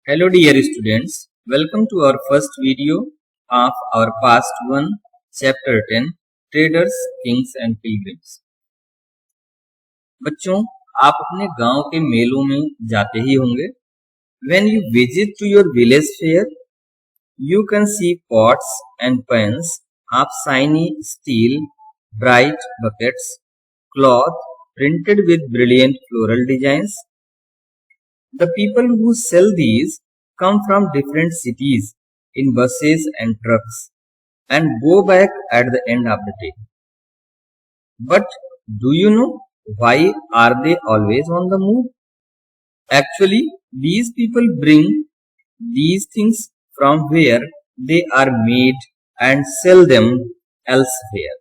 Hello dear students, welcome to our first video of our past one, chapter 10, Traders, Kings and Pilgrims. बच्चों, आप अपने गांव के मेलों में जाते ही होंगे. When you visit to your village fair, you can see pots and pans of shiny steel, bright buckets, cloth printed with brilliant floral designs. The people who sell these come from different cities in buses and trucks and go back at the end of the day. But do you know why are they always on the move? Actually, these people bring these things from where they are made and sell them elsewhere.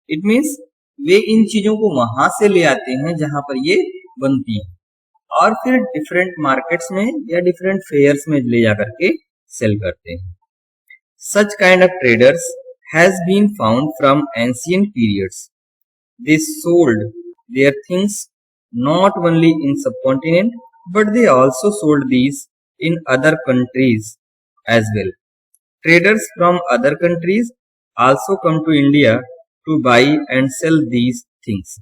It means वे इन चीजों को वहां से ले आते हैं जहां पर ये बनती हैं और फिर डिफरेंट मार्केट्स में या डिफरेंट फेयर्स में ले जाकर के सेल करते हैं. Such kind of traders has been found from ancient periods. They sold their things not only in subcontinent but they also sold these in other countries as well. Traders from other countries also come to India to buy and sell these things.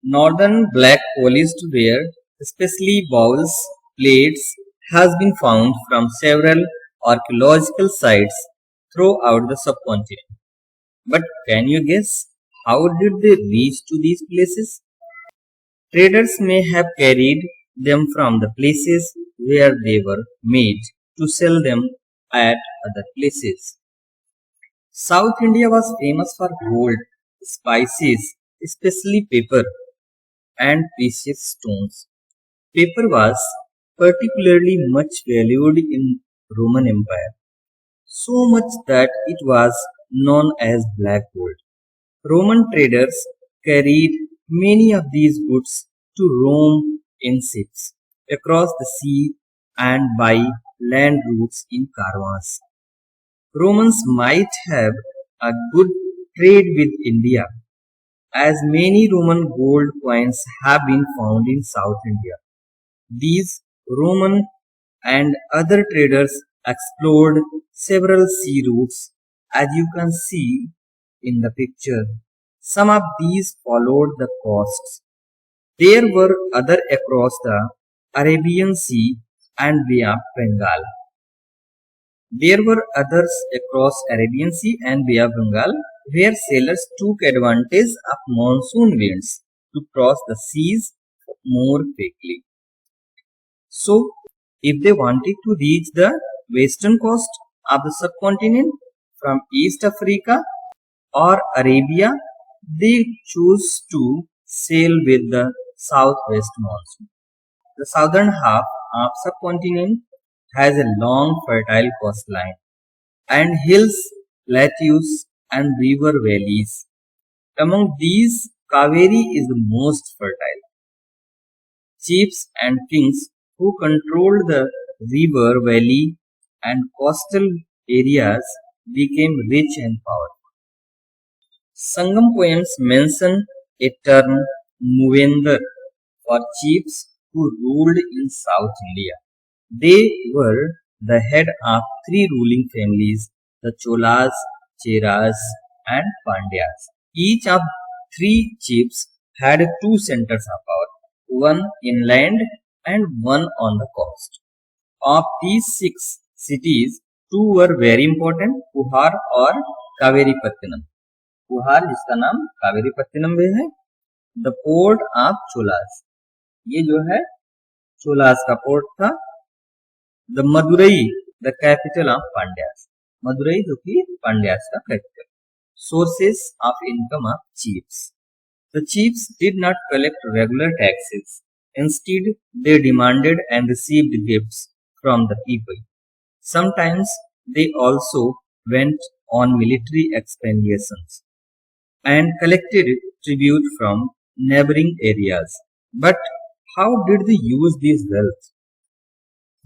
Northern black polished ware, especially bowls, plates, has been found from several archaeological sites throughout the subcontinent. But can you guess how did they reach to these places? Traders may have carried them from the places where they were made to sell them at other places. South India was famous for gold, spices, especially paper, and precious stones. Paper was particularly much valued in Roman Empire, so much that it was known as black gold. Roman traders carried many of these goods to Rome in ships across the sea and by land routes in caravans. Romans might have a good trade with India, as many Roman gold coins have been found in South India. These Roman and other traders explored several sea routes, as you can see in the picture. Some of these followed the coasts. There were other across the Arabian Sea and Bay of Bengal. There were others across Arabian Sea and Bay of Bengal where sailors took advantage of monsoon winds to cross the seas more quickly. So, if they wanted to reach the western coast of the subcontinent from East Africa or Arabia, they chose to sail with the southwest monsoon. The southern half of subcontinent has a long fertile coastline and hills, plateaus and river valleys. Among these, Kaveri is the most fertile. Chiefs and kings who controlled the river valley and coastal areas became rich and powerful. Sangam poems mention a term Muvendar for chiefs who ruled in South India. They were the head of three ruling families, the Cholas, Cheras and Pandyas. Each of three chiefs had two centers of power, one inland and one on the coast. Of these six cities, two were very important, Puhar और कावेरीपत्तनम. पुहार जिसका नाम कावेरीपत्तनम में है, the port of Cholas, ये जो है चोलास का port था. The Madurai, the capital of Pandyas, Madurai जो कि पांड्यास का capital. Sources of income of chiefs. The chiefs did not collect regular taxes. Instead, they demanded and received gifts from the people. Sometimes they also went on military expeditions and collected tribute from neighboring areas. But how did they use this wealth?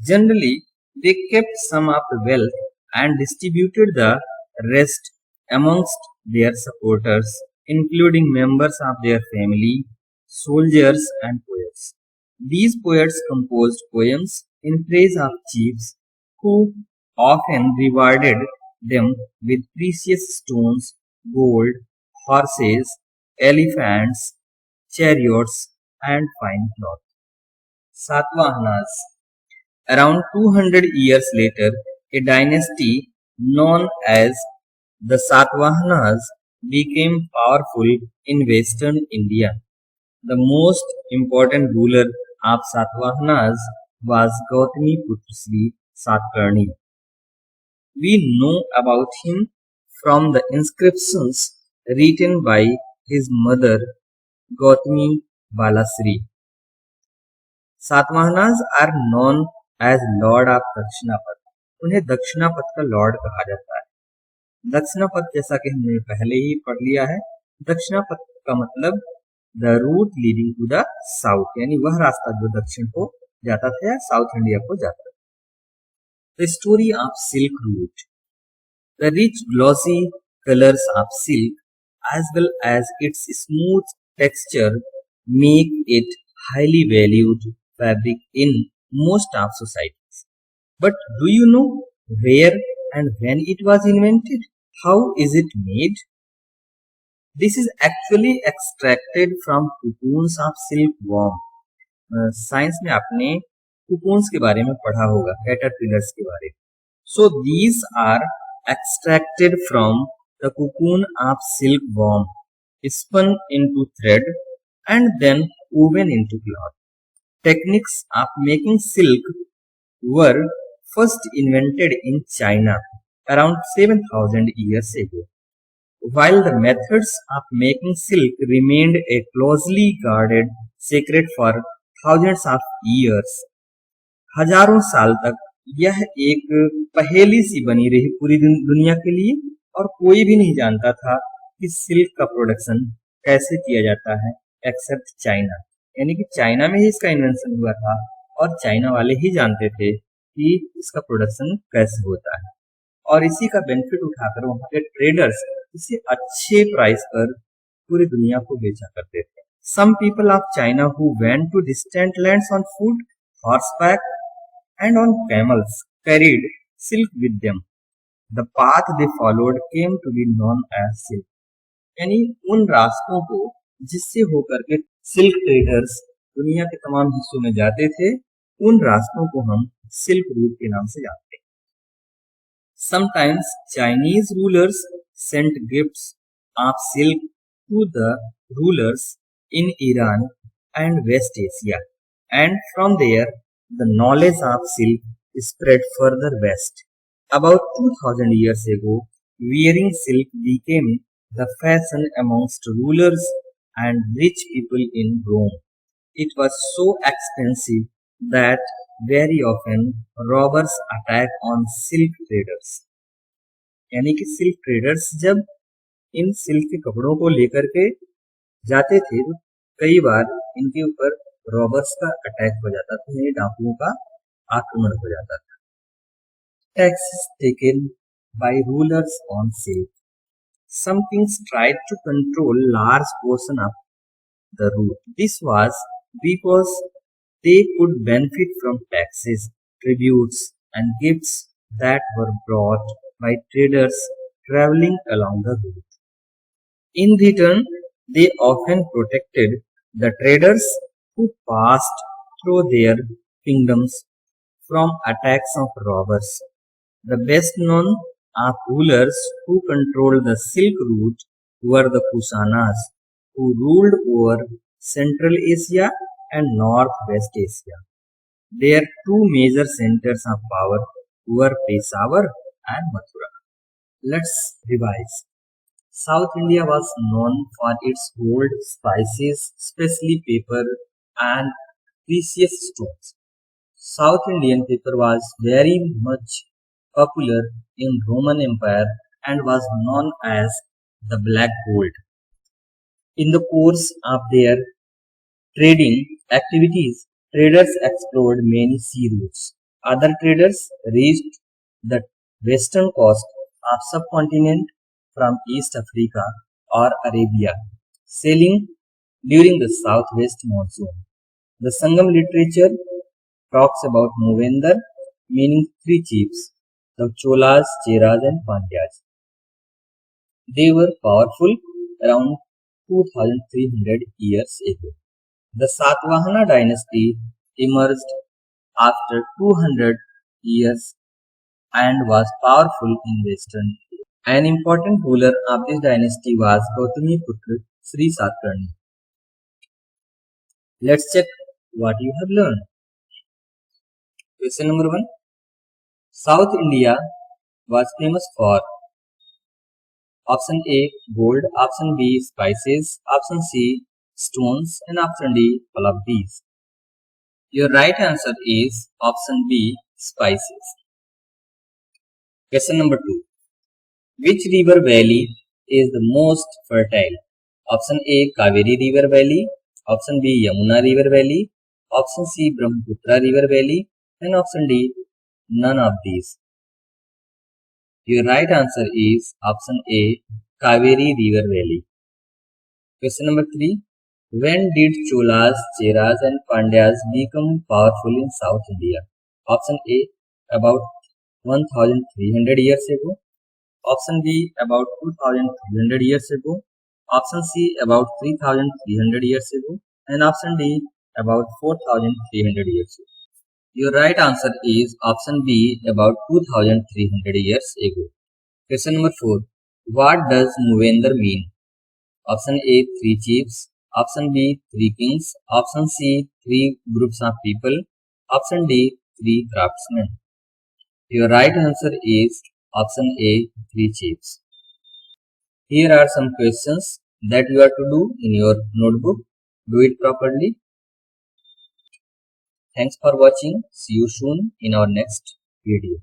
Generally, they kept some of the wealth and distributed the rest amongst their supporters, including members of their family, soldiers, and poets. These poets composed poems in praise of chiefs who often rewarded them with precious stones, gold, horses, elephants, chariots, and fine cloth. Satavahanas. Around 200 years later, a dynasty known as the Satavahanas became powerful in western India. The most important ruler of Satavahanas was Gautami Putra Sri Satkarni. We know about him from the inscriptions written by his mother Gautami Balasri. Satavahanas are known as lord of Dakshinapatha. उन्हें दक्षिणापथ का Lord कहा जाता है. दक्षिणापथ जैसा कि हमने पहले ही पढ़ लिया है, दक्षिणापथ का मतलब the route leading to the south, यानी वह रास्ता जो दक्षिण को जाता था या साउथ इंडिया को जाता था. The story of silk route. The rich glossy colours of silk as well as its smooth texture make it highly valued fabric in most of societies. But do you know where and when it was invented? How is it made? This is actually extracted from cocoons of silkworm. Science में आपने cocoons के बारे में पढ़ा होगा, caterpillars के बारे में. So these are extracted from the cocoon of silkworm, spun into thread and then woven into cloth. Techniques of making silk were first invented in China around 7,000 years ago. While the methods of making silk remained a closely guarded secret for thousands of years, हजारों साल तक यह एक पहेली सी बनी रही पूरी दुनिया के लिए, और कोई भी नहीं जानता था कि सिल्क का प्रोडक्शन कैसे किया जाता है एक्सेप्ट चाइना. यानी कि चाइना में ही इसका इन्वेंशन हुआ था और चाइना वाले ही जानते थे कि इसका प्रोडक्शन कैसे होता है, और इसी का बेनिफिट उठाकर वहां के ट्रेडर्स इसे अच्छे प्राइस पर पूरी दुनिया को बेचा करते थे. Some people of China who went to distant lands on foot, horseback and on camels carried silk with them. The path they followed came to be known as silk. यानी उन रास्तों को जिससे होकर के सिल्क ट्रेडर्स दुनिया के तमाम हिस्सों में जाते थे, उन रास्तों को हम सिल्क रूट के नाम से जानते हैं. Sometimes Chinese rulers sent gifts of silk to the rulers in Iran and West Asia, and from there the knowledge of silk spread further west. About 2000 years ago, wearing silk became the fashion amongst rulers and rich people in Rome. It was so expensive that very often robbers attack on silk traders. यानी कि silk traders जब in silk के कपड़ों को लेकर के जाते थे तो कई बार इनके ऊपर रॉबर्स का अटैक हो जाता था, यानी डाकुओं का आक्रमण हो जाता था. Taxes taken by rulers on silk. Some kings tried to control large portion of the root. This was because they could benefit from taxes, tributes, and gifts that were brought by traders traveling along the route. In return, they often protected the traders who passed through their kingdoms from attacks of robbers. The best known of rulers who controlled the silk route were the Kusanas, who ruled over Central Asia and Northwest Asia. Their two major centers of power were Peshawar and Mathura. Let's revise. South India was known for its gold, spices, especially paper, and precious stones. South Indian paper was very much popular in Roman Empire and was known as the black gold. In the course of their trading activities, traders explored many sea routes. Other traders reached the western coast of subcontinent from East Africa or Arabia, sailing during the southwest monsoon. The Sangam literature talks about Movendar, meaning three chiefs, the Cholas, Cheras and Pandyas. They were powerful around 2300 years ago. The Satvahana dynasty emerged after 200 years and was powerful in western India. An important ruler of this dynasty was Gautamiputra Sri Satkarni. Let's check what you have learned. Question number 1. South India was famous for option A gold, option B spices, option C stones and option D all of these. Your right answer is option B spices. Question number 2. Which river valley is the most fertile? Option A Kaveri River Valley, option B Yamuna River Valley, option C Brahmaputra River Valley and option D none of these. Your right answer is option A Kaveri River Valley. Question number 3. When did Cholas, Cheras and Pandyas become powerful in South India? Option A about 1300 years ago. Option B about 2300 years ago. Option C about 3300 years ago. And option D about 4300 years ago. Your right answer is option B about 2300 years ago. Question number 4. What does Movendar mean? Option A three chiefs. Option B three kings. Option C three groups of people. Option D three craftsmen. Your right answer is option A three chiefs. Here are some questions that you have to do in your notebook. Do it properly. Thanks for watching. See you soon in our next video.